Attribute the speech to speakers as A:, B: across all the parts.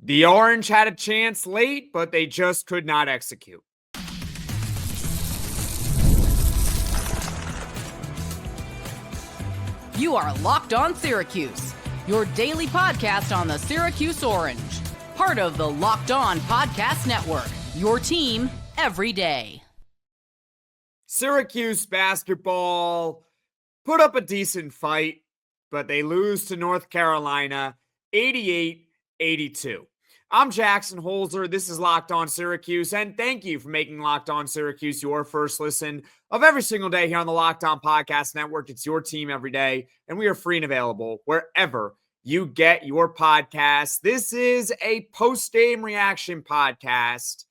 A: The Orange had a chance late, but they just could not execute.
B: You are Locked On Syracuse, your daily podcast on the Syracuse Orange. Part of the Locked On Podcast Network, your team every day.
A: Syracuse basketball put up a decent fight, but they lose to North Carolina 88-82. I'm Jackson Holzer. This is Locked On Syracuse, and thank you for making Locked On Syracuse your first listen of every single day here on the Locked On Podcast Network. It's your team every day, and we are free and available wherever you get your podcasts. This is a post-game reaction podcast.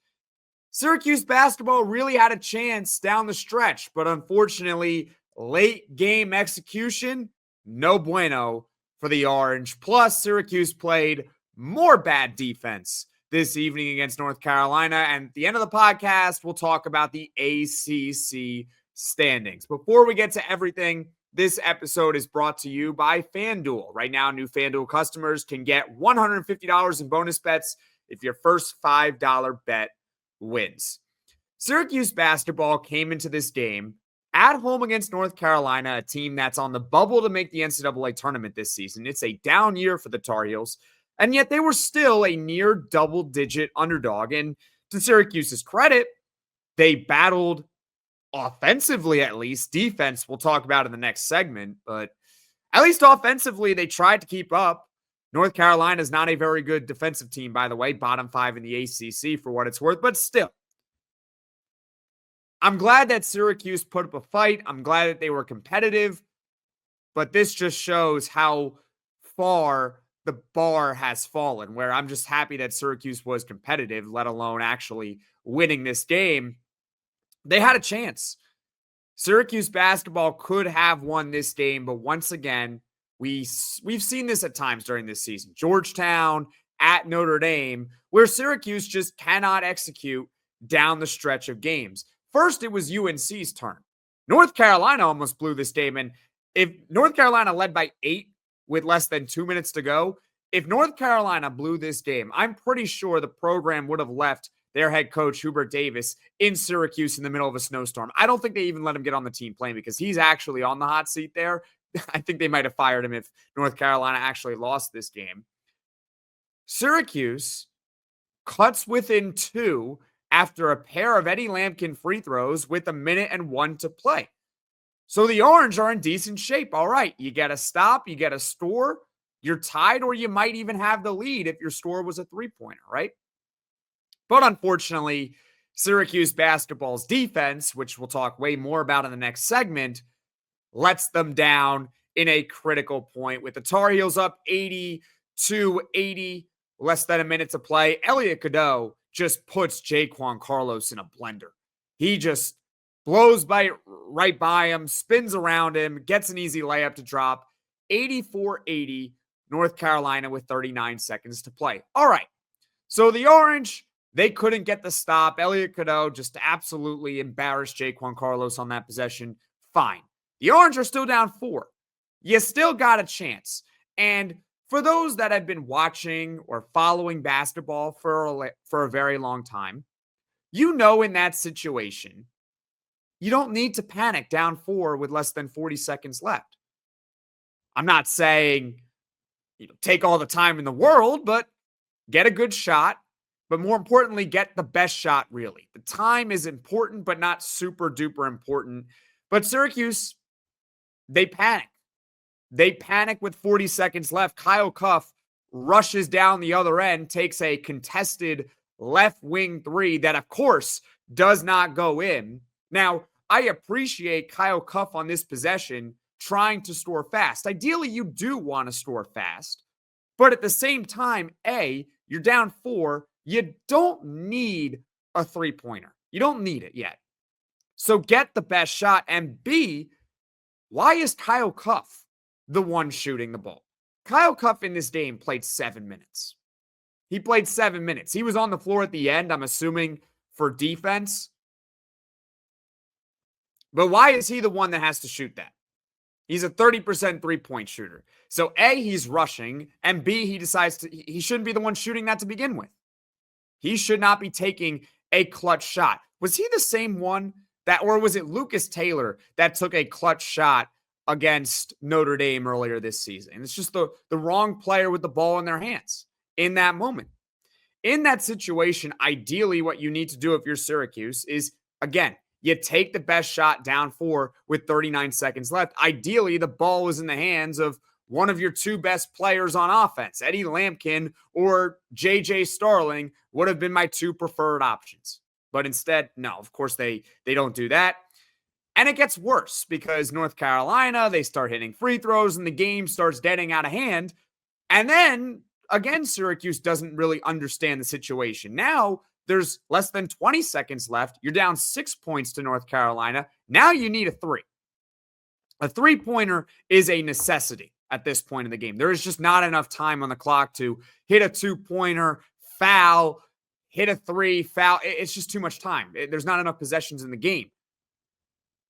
A: Syracuse basketball really had a chance down the stretch, but unfortunately, late game execution, no bueno for the Orange. Plus, Syracuse played more bad defense this evening against North Carolina. And at the end of the podcast, we'll talk about the ACC standings. Before we get to everything, this episode is brought to you by FanDuel. Right now, new FanDuel customers can get $150 in bonus bets if your first $5 bet wins. Syracuse basketball came into this game at home against North Carolina, a team that's on the bubble to make the NCAA tournament this season. It's a down year for the Tar Heels. And yet they were still a near double-digit underdog. And to Syracuse's credit, they battled offensively at least. Defense we'll talk about in the next segment. But at least offensively, they tried to keep up. North Carolina is not a very good defensive team, by the way. Bottom 5 in the ACC for what it's worth. But still, I'm glad that Syracuse put up a fight. I'm glad that they were competitive. But this just shows how far the bar has fallen, where I'm just happy that Syracuse was competitive, let alone actually winning this game. They had a chance. Syracuse basketball could have won this game, but once again, we've seen this at times during this season. Georgetown, at Notre Dame, where Syracuse just cannot execute down the stretch of games. First, it was UNC's turn. North Carolina almost blew this game, and if North Carolina led by 8 with less than 2 minutes to go, if North Carolina blew this game, I'm pretty sure the program would have left their head coach, Hubert Davis, in Syracuse in the middle of a snowstorm. I don't think they even let him get on the team playing because he's actually on the hot seat there. I think they might have fired him if North Carolina actually lost this game. Syracuse cuts within 2 after a pair of Eddie Lampkin free throws with 1:01 to play. So the Orange are in decent shape. All right, you get a stop, you get a score, you're tied, or you might even have the lead if your score was a three-pointer, right? But unfortunately, Syracuse basketball's defense, which we'll talk way more about in the next segment, lets them down in a critical point with the Tar Heels up 80-80, less than a minute to play. Elliot Cadeau just puts Jaquan Carlos in a blender. He just blows right by him, spins around him, gets an easy layup to drop. 84-80, North Carolina with 39 seconds to play. All right, so the Orange, they couldn't get the stop. Elliot Cadeau just absolutely embarrassed Jaquan Carlos on that possession. Fine. The Orange are still down 4. You still got a chance. And for those that have been watching or following basketball for a very long time, you know in that situation, you don't need to panic down 4 with less than 40 seconds left. I'm not saying take all the time in the world, but get a good shot. But more importantly, get the best shot, really. The time is important, but not super duper important. But Syracuse, they panic. They panic with 40 seconds left. Kyle Cuff rushes down the other end, takes a contested left wing 3 that, of course, does not go in. Now, I appreciate Kyle Cuff on this possession trying to score fast. Ideally, you do want to score fast. But at the same time, A, you're down 4. You don't need a three-pointer. You don't need it yet. So get the best shot. And B, why is Kyle Cuff the one shooting the ball? Kyle Cuff in this game played 7 minutes. He played 7 minutes. He was on the floor at the end, I'm assuming, for defense. But why is he the one that has to shoot that? He's a 30% three-point shooter. So A, he's rushing, and B, he shouldn't be the one shooting that to begin with. He should not be taking a clutch shot. Was he the same one or was it Lucas Taylor that took a clutch shot against Notre Dame earlier this season? And it's just the wrong player with the ball in their hands in that moment. In that situation, ideally what you need to do if you're Syracuse is, again, you take the best shot down 4 with 39 seconds left. Ideally, the ball was in the hands of one of your two best players on offense. Eddie Lampkin or JJ Starling would have been my two preferred options. But instead, no, of course they don't do that. And it gets worse because North Carolina, they start hitting free throws and the game starts getting out of hand. And then, again, Syracuse doesn't really understand the situation. Now, there's less than 20 seconds left. You're down 6 points to North Carolina. Now you need a three. A three-pointer is a necessity at this point in the game. There is just not enough time on the clock to hit a two-pointer, foul, hit a three, foul. It's just too much time. There's not enough possessions in the game.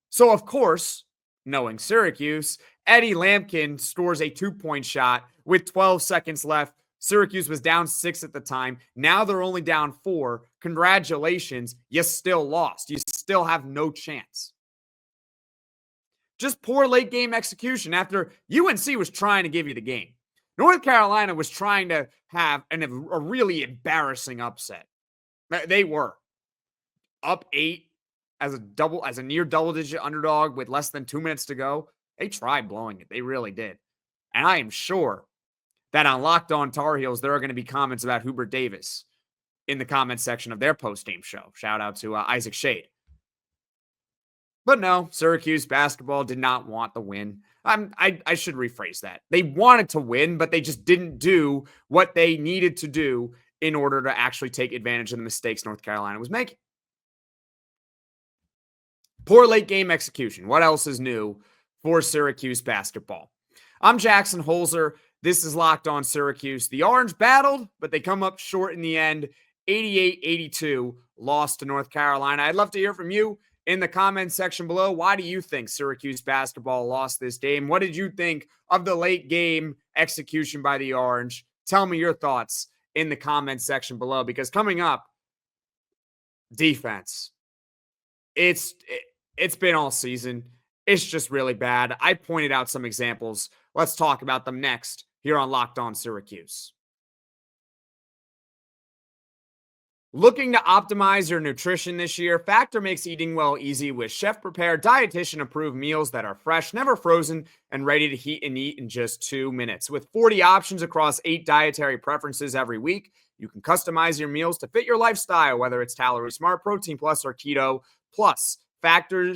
A: So, of course, knowing Syracuse, Eddie Lampkin scores a two-point shot with 12 seconds left. Syracuse was down 6 at the time. Now they're only down 4. Congratulations. You still lost. You still have no chance. Just poor late game execution after UNC was trying to give you the game. North Carolina was trying to have a really embarrassing upset. They were up 8 as a near double-digit underdog with less than 2 minutes to go. They tried blowing it. They really did. And I am sure that on Locked On Tar Heels, there are going to be comments about Hubert Davis in the comment section of their post-game show. Shout out to Isaac Shade. But no, Syracuse basketball did not want the win. I should rephrase that. They wanted to win, but they just didn't do what they needed to do in order to actually take advantage of the mistakes North Carolina was making. Poor late game execution. What else is new for Syracuse basketball? I'm Jackson Holzer. This is Locked On Syracuse. The Orange battled, but they come up short in the end. 88-82, lost to North Carolina. I'd love to hear from you in the comments section below. Why do you think Syracuse basketball lost this game? What did you think of the late game execution by the Orange? Tell me your thoughts in the comments section below, because coming up, defense. It's been all season. It's just really bad. I pointed out some examples. Let's talk about them next here on Locked On Syracuse. Looking to optimize your nutrition this year? Factor makes eating well easy with chef-prepared, dietitian-approved meals that are fresh, never frozen, and ready to heat and eat in just 2 minutes. With 40 options across 8 dietary preferences every week, you can customize your meals to fit your lifestyle, whether it's Calorie Smart, Protein Plus, or Keto Plus. Factor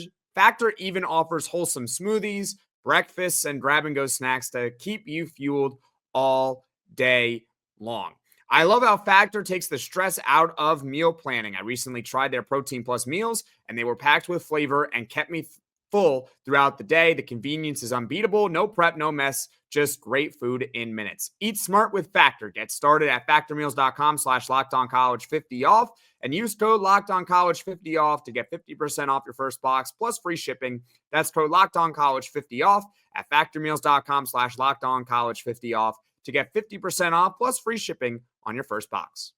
A: even offers wholesome smoothies, breakfasts, and grab-and-go snacks to keep you fueled all day long. I love how Factor takes the stress out of meal planning. I recently tried their Protein Plus meals, and they were packed with flavor and kept me full throughout the day. The convenience is unbeatable. No prep, no mess, just great food in minutes. Eat smart with Factor. Get started at factormeals.com/LockedOnCollege50 off and use code LockedOnCollege50 off to get 50% off your first box plus free shipping. That's code LockedOnCollege50 off at factormeals.com/LockedOnCollege50 off to get 50% off plus free shipping on your first box.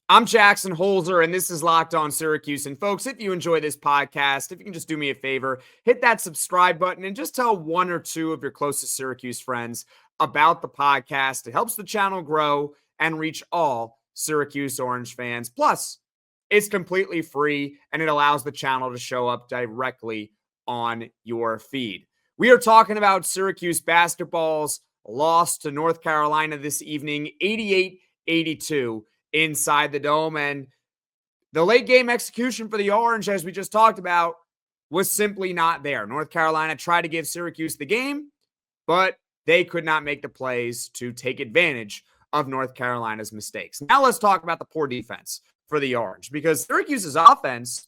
A: I'm Jackson Holzer, and this is Locked On Syracuse. And folks, if you enjoy this podcast, if you can just do me a favor, hit that subscribe button and just tell 1 or 2 of your closest Syracuse friends about the podcast. It helps the channel grow and reach all Syracuse Orange fans. Plus, it's completely free, and it allows the channel to show up directly on your feed. We are talking about Syracuse basketball's loss to North Carolina this evening, 88-82 inside the Dome. And the late game execution for the Orange, as we just talked about, was simply not there. North Carolina tried to give Syracuse the game, but they could not make the plays to take advantage of North Carolina's mistakes. Now let's talk about the poor defense for the Orange, because Syracuse's offense,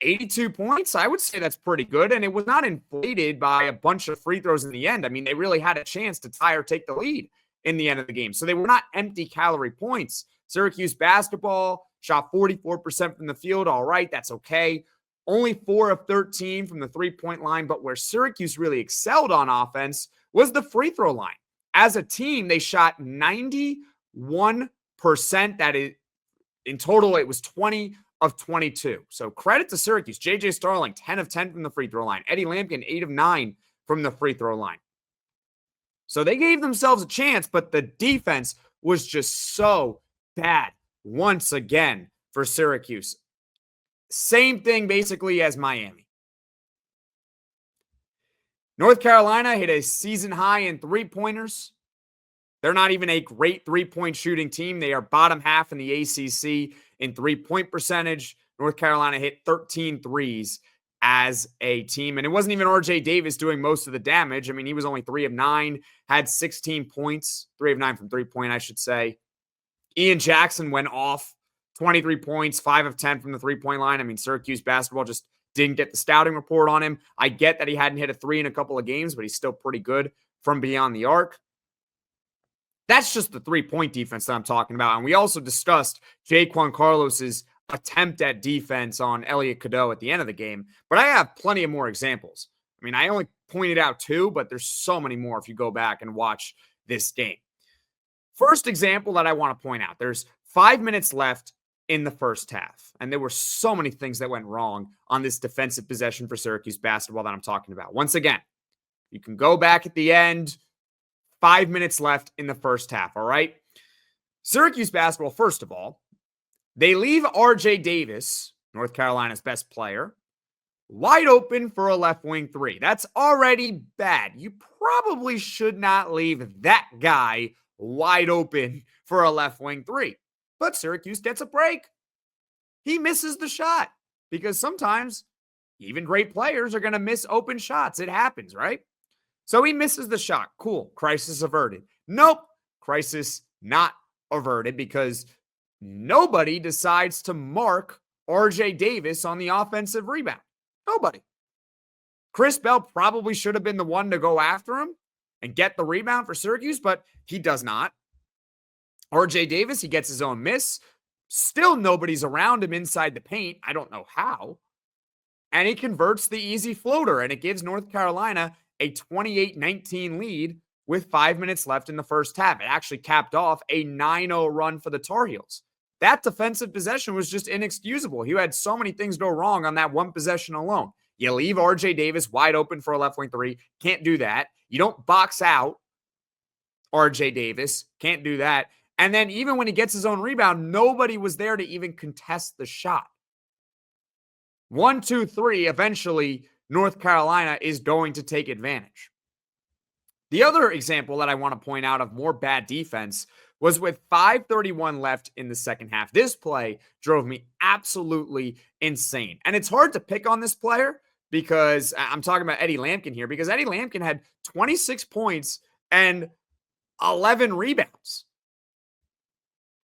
A: 82 points, I would say that's pretty good, and it was not inflated by a bunch of free throws in the end. I mean, they really had a chance to tie or take the lead in the end of the game, so they were not empty calorie points. Syracuse basketball shot 44% from the field. All right, that's okay. only 4 of 13 from the three-point line, but where Syracuse really excelled on offense was the free throw line. As a team, they shot 91%. That is, in total, it was 20 of 22. So credit to Syracuse. JJ Starling, 10 of 10 from the free throw line. Eddie Lampkin, 8 of 9 from the free throw line. So they gave themselves a chance, but the defense was just so bad once again for Syracuse. Same thing basically as Miami. North Carolina hit a season high in three-pointers. They're not even a great three-point shooting team. They are bottom half in the ACC in three-point percentage. North Carolina hit 13 threes as a team. And it wasn't even RJ Davis doing most of the damage. I mean, he was only 3 of 9, had 16 points, 3 of 9 from three-point, I should say. Ian Jackson went off, 23 points, 5 of 10 from the three-point line. I mean, Syracuse basketball just didn't get the scouting report on him. I get that he hadn't hit a three in a couple of games, but he's still pretty good from beyond the arc. That's just the three-point defense that I'm talking about. And we also discussed Jaquan Carlos's attempt at defense on Elliot Cadeau at the end of the game. But I have plenty of more examples. I mean, I only pointed out 2, but there's so many more if you go back and watch this game. First example that I want to point out, there's 5 minutes left in the first half. And there were so many things that went wrong on this defensive possession for Syracuse basketball that I'm talking about. Once again, you can go back at the end. 5 minutes left in the first half, all right? Syracuse basketball, first of all, they leave RJ Davis, North Carolina's best player, wide open for a left wing three. That's already bad. You probably should not leave that guy wide open for a left wing three. But Syracuse gets a break. He misses the shot because sometimes even great players are going to miss open shots. It happens, right? So he misses the shot. Cool. Crisis averted. Nope. Crisis not averted because nobody decides to mark RJ Davis on the offensive rebound. Nobody. Chris Bell probably should have been the one to go after him and get the rebound for Syracuse, but he does not. RJ Davis, he gets his own miss. Still nobody's around him inside the paint. I don't know how. And he converts the easy floater, and it gives North Carolina a 28-19 lead with 5 minutes left in the first half. It actually capped off a 9-0 run for the Tar Heels. That defensive possession was just inexcusable. You had so many things go wrong on that one possession alone. You leave RJ Davis wide open for a left wing three. Can't do that. You don't box out RJ Davis. Can't do that. And then even when he gets his own rebound, nobody was there to even contest the shot. 1, 2, 3, eventually North Carolina is going to take advantage. The other example that I want to point out of more bad defense was with 5:31 left in the second half. This play drove me absolutely insane. And it's hard to pick on this player because I'm talking about Eddie Lampkin here, because Eddie Lampkin had 26 points and 11 rebounds.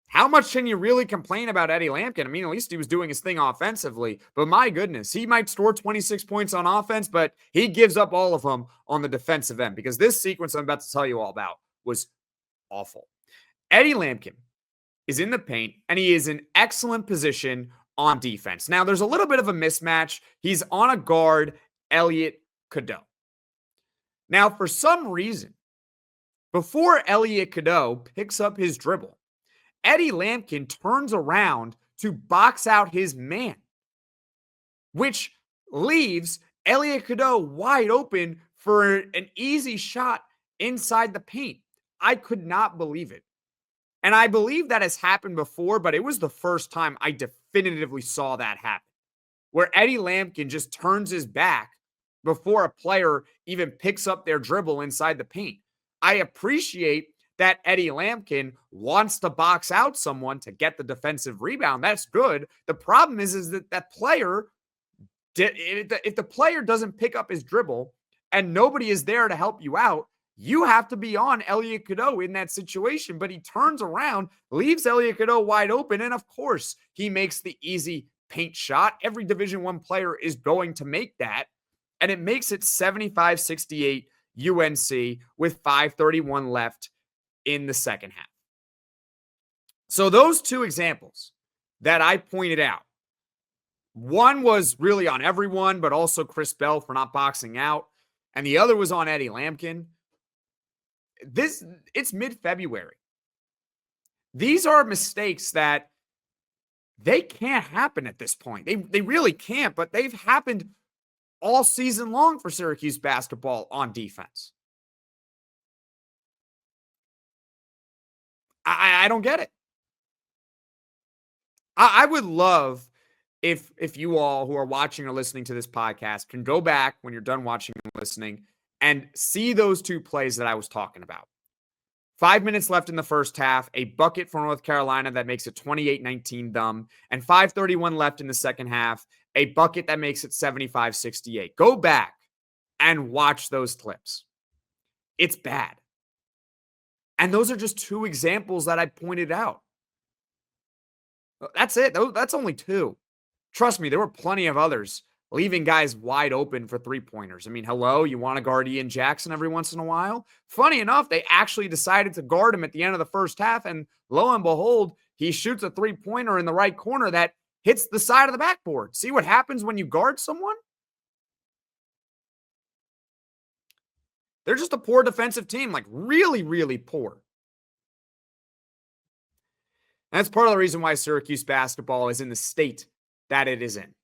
A: How much can you really complain about Eddie Lampkin? I mean, at least he was doing his thing offensively. But my goodness, he might score 26 points on offense, but he gives up all of them on the defensive end because this sequence I'm about to tell you all about was awful. Eddie Lampkin is in the paint, and he is in excellent position on defense. Now, there's a little bit of a mismatch. He's on a guard, Elliot Cadeau. Now, for some reason, before Elliot Cadeau picks up his dribble, Eddie Lampkin turns around to box out his man, which leaves Elliot Cadeau wide open for an easy shot inside the paint. I could not believe it. And I believe that has happened before, but it was the first time I definitively saw that happen, where Eddie Lampkin just turns his back before a player even picks up their dribble inside the paint. I appreciate that Eddie Lampkin wants to box out someone to get the defensive rebound. That's good. The problem is that player, if the player doesn't pick up his dribble and nobody is there to help you out, you have to be on Elliot Cadeau in that situation. But he turns around, leaves Elliot Cadeau wide open, and of course, he makes the easy paint shot. Every Division I player is going to make that, and it makes it 75-68 UNC with 5:31 left in the second half. So those two examples that I pointed out, One was really on everyone, but also Chris Bell for not boxing out. And the other was on Eddie Lampkin. It's mid-February. These are mistakes that they can't happen at this point. They really can't, but they've happened all season long for Syracuse basketball on defense. I don't get it. I would love if you all who are watching or listening to this podcast can go back when you're done watching and listening and see those two plays that I was talking about. 5 minutes left in the first half, a bucket for North Carolina that makes it 28-19 dumb, and 5:31 left in the second half, a bucket that makes it 75-68. Go back and watch those clips. It's bad. And those are just two examples that I pointed out. That's it. That's only two. Trust me, there were plenty of others leaving guys wide open for three-pointers. I mean, hello, you want to guard Ian Jackson every once in a while? Funny enough, they actually decided to guard him at the end of the first half, and lo and behold, he shoots a three-pointer in the right corner that hits the side of the backboard. See what happens when you guard someone? They're just a poor defensive team, like really, really poor. And that's part of the reason why Syracuse basketball is in the state that it is in.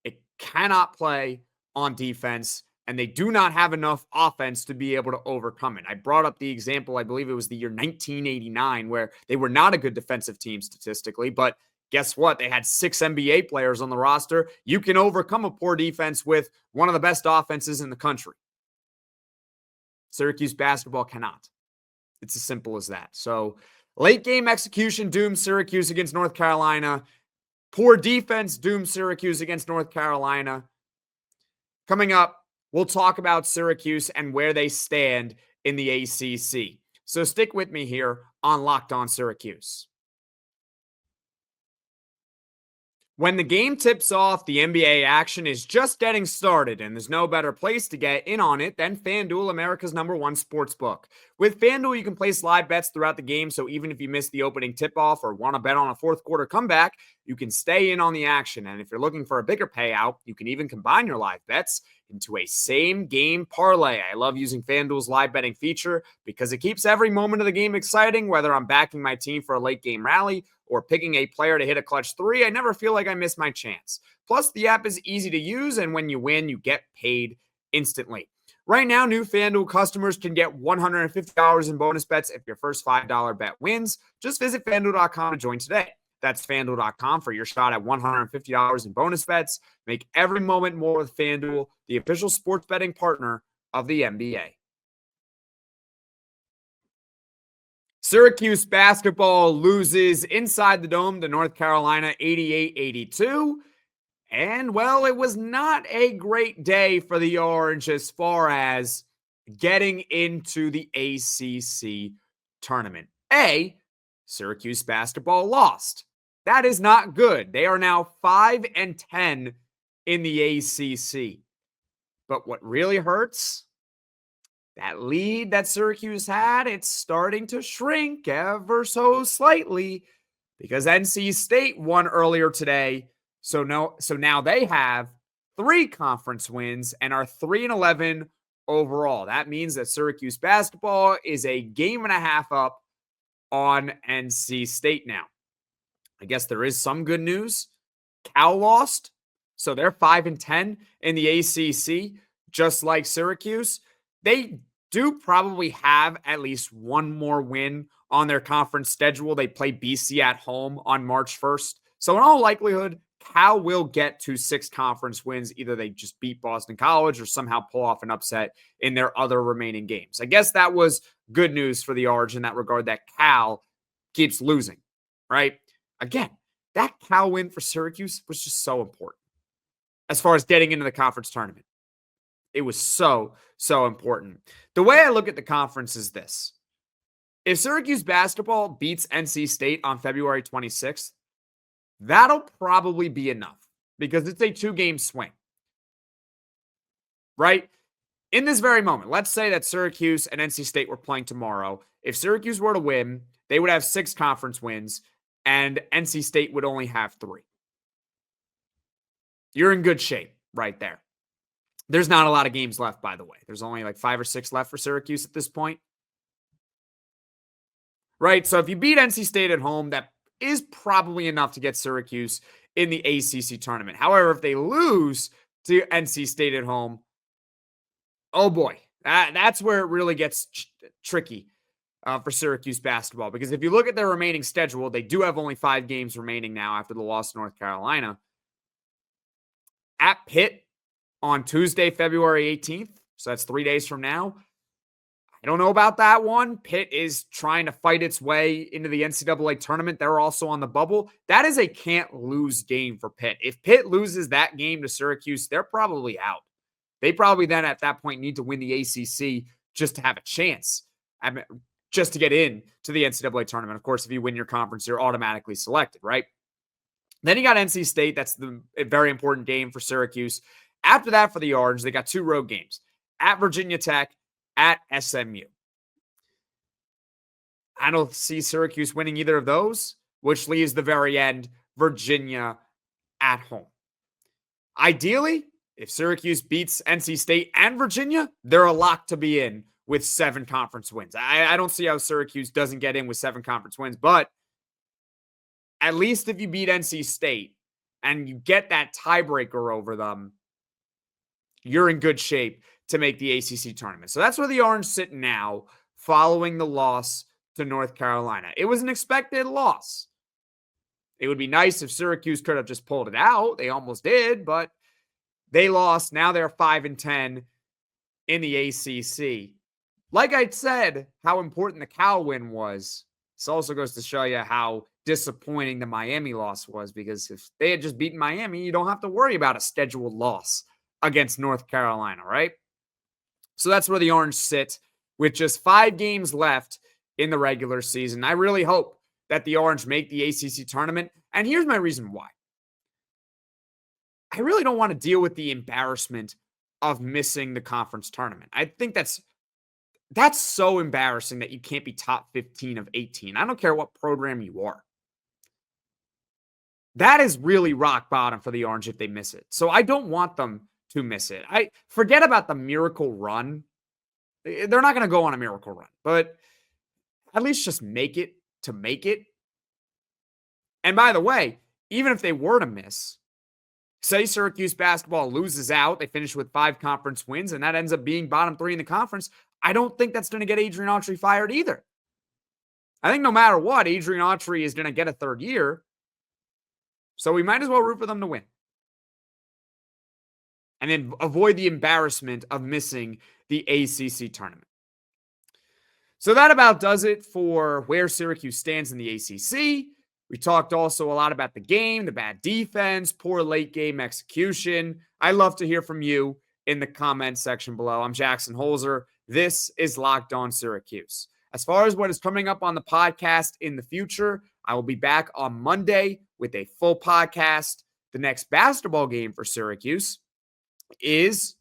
A: It cannot play on defense, and they do not have enough offense to be able to overcome it. I brought up the example, I believe it was the year 1989, where they were not a good defensive team statistically, but guess what? They had 6 NBA players on the roster. You can overcome a poor defense with one of the best offenses in the country. Syracuse basketball cannot. It's as simple as that. So late game execution dooms Syracuse against North Carolina. Poor defense dooms Syracuse against North Carolina. Coming up, we'll talk about Syracuse and where they stand in the ACC. So stick with me here on Locked On Syracuse. When the game tips off, the NBA action is just getting started, and there's no better place to get in on it than FanDuel, America's #1 sportsbook. With FanDuel, you can place live bets throughout the game, so even if you miss the opening tip-off or want to bet on a fourth quarter comeback, you can stay in on the action. And if you're looking for a bigger payout, you can even combine your live bets into a same-game parlay. I love using FanDuel's live betting feature because it keeps every moment of the game exciting, whether I'm backing my team for a late-game rally or picking a player to hit a clutch three. I never feel like I miss my chance. Plus, the app is easy to use, and when you win, you get paid instantly. Right now, new FanDuel customers can get $150 in bonus bets if your first $5 bet wins. Just visit FanDuel.com to join today. That's FanDuel.com for your shot at $150 in bonus bets. Make every moment more with FanDuel, the official sports betting partner of the NBA. Syracuse basketball loses inside the dome to North Carolina 88-82. And, well, it was not a great day for the Orange as far as getting into the ACC tournament. Syracuse basketball lost. That is not good. They are now 5-10 in the ACC. But what really hurts, that lead that Syracuse had, it's starting to shrink ever so slightly because NC State won earlier today. So now they have 3 conference wins and are 3-11 overall. That means that Syracuse basketball is a game and a half up on NC State now. I guess there is some good news. Cal lost, so they're 5-10 in the ACC, just like Syracuse. They do probably have at least one more win on their conference schedule. They play BC at home on March 1st. So in all likelihood, Cal will get to 6 conference wins. Either they just beat Boston College or somehow pull off an upset in their other remaining games. I guess that was good news for the Orange in that regard, that Cal keeps losing, right? Again, that Cal win for Syracuse was just so important as far as getting into the conference tournament. It was so important. The way I look at the conference is this. If Syracuse basketball beats NC State on February 26th, that'll probably be enough because it's a 2-game swing, right? In this very moment, let's say that Syracuse and NC State were playing tomorrow. If Syracuse were to win, they would have 6 conference wins and NC State would only have 3. You're in good shape right there. There's not a lot of games left, by the way. There's only like 5 or 6 left for Syracuse at this point. Right? So if you beat NC State at home, that is probably enough to get Syracuse in the ACC tournament. However, if they lose to NC State at home, oh boy, that's where it really gets tricky for Syracuse basketball. Because if you look at their remaining schedule, they do have only 5 games remaining now after the loss to North Carolina. At Pitt on Tuesday, February 18th, so that's 3 days from now. I don't know about that one. Pitt is trying to fight its way into the NCAA tournament. They're also on the bubble. That is a can't-lose game for Pitt. If Pitt loses that game to Syracuse, they're probably out. They probably then at that point need to win the ACC just to have a chance, just to get in to the NCAA tournament. Of course, if you win your conference, you're automatically selected, right? Then you got NC State. That's a very important game for Syracuse. After that, for the Orange, they got 2 road games. At Virginia Tech, at SMU. I don't see Syracuse winning either of those, which leaves the very end, Virginia at home. Ideally, if Syracuse beats NC State and Virginia, they're a lock to be in with 7 conference wins. I don't see how Syracuse doesn't get in with 7 conference wins, but at least if you beat NC State and you get that tiebreaker over them, you're in good shape to make the ACC tournament. So that's where the Orange sit now, following the loss to North Carolina. It was an expected loss. It would be nice if Syracuse could have just pulled it out. They almost did, but they lost. Now they're 5-10 in the ACC. Like I said, how important the Cal win was. This also goes to show you how disappointing the Miami loss was, because if they had just beaten Miami, you don't have to worry about a scheduled loss against North Carolina, right? So that's where the Orange sit with just 5 games left in the regular season. I really hope that the Orange make the ACC tournament. And here's my reason why. I really don't want to deal with the embarrassment of missing the conference tournament. I think that's so embarrassing that you can't be top 15 of 18. I don't care what program you are. That is really rock bottom for the Orange if they miss it. So I don't want them to miss it. I forget about the miracle run. They're not going to go on a miracle run, but at least just make it to make it. And by the way, even if they were to miss, say Syracuse basketball loses out, they finish with 5 conference wins, and that ends up being bottom 3 in the conference, I don't think that's going to get Adrian Autry fired either. I think no matter what, Adrian Autry is going to get a 3rd year, so we might as well root for them to win. And then avoid the embarrassment of missing the ACC tournament. So that about does it for where Syracuse stands in the ACC. We talked also a lot about the game, the bad defense, poor late game execution. I love to hear from you in the comment section below. I'm Jackson Holzer. This is Locked On Syracuse. As far as what is coming up on the podcast in the future, I will be back on Monday with a full podcast. The next basketball game for Syracuse is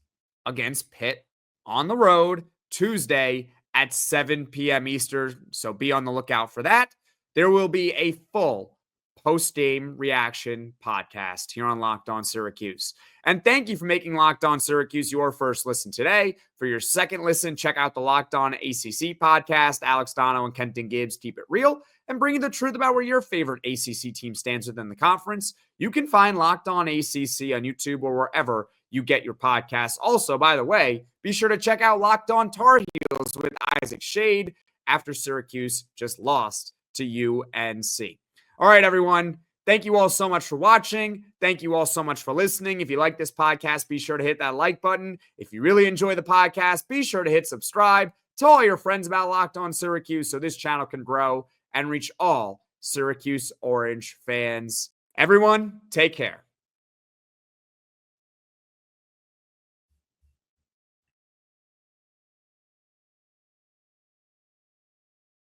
A: against Pitt on the road Tuesday at 7 p.m. Eastern. So be on the lookout for that. There will be a full post-game reaction podcast here on Locked On Syracuse. And thank you for making Locked On Syracuse your first listen today. For your second listen, check out the Locked On ACC podcast. Alex Dono and Kenton Gibbs keep it real and bring you the truth about where your favorite ACC team stands within the conference. You can find Locked On ACC on YouTube or wherever you get your podcasts. Also, by the way, be sure to check out Locked On Tar Heels with Isaac Shade after Syracuse just lost to UNC. All right, everyone. Thank you all so much for watching. Thank you all so much for listening. If you like this podcast, be sure to hit that like button. If you really enjoy the podcast, be sure to hit subscribe. Tell all your friends about Locked On Syracuse so this channel can grow and reach all Syracuse Orange fans. Everyone, take care.